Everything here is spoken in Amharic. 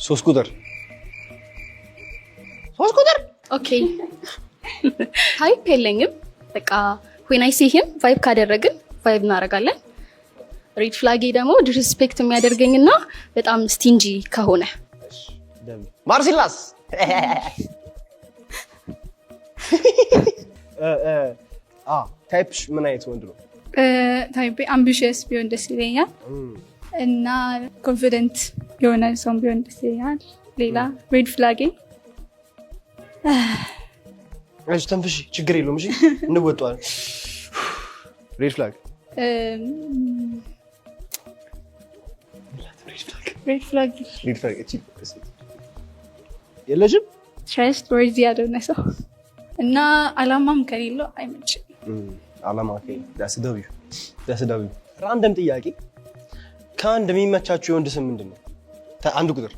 3 ቁጥር ኦኬ ታይፕ የለኝም በቃ when I see him vibe ካደረግን vibe እናደርጋለን ሬድ ፍላጌ ደግሞ ዲስሪስፔክት የሚያደርገኝና በጣም ስቲንጂ ከሆነ ማርሲላስ ታይፕሽ ምን አይነት ወንድ ነው? ታይፕ አምቢሽየስ ቢሆን ደስ ይለኛል እና ኮንፊደንት የሆነ ሰው ቢሆን ደስ ይለኛል። ሌላ ሬድ ፍላጌ አይሽ ተንፍሽ ችግር የለውም። እሺ እንወጣዋለን። ሬድ ፍላግ እቺ የለሽም ትረስት ወርዚ ያልሆነ ሰው እና አላማም ከሌለው አይመችም። አላማ ዳስዳዊ ራንደም ጥያቄ ከአንድ የሚመቻችሁ የወንድ ስም ምንድን ነው? አንድ ቁጥር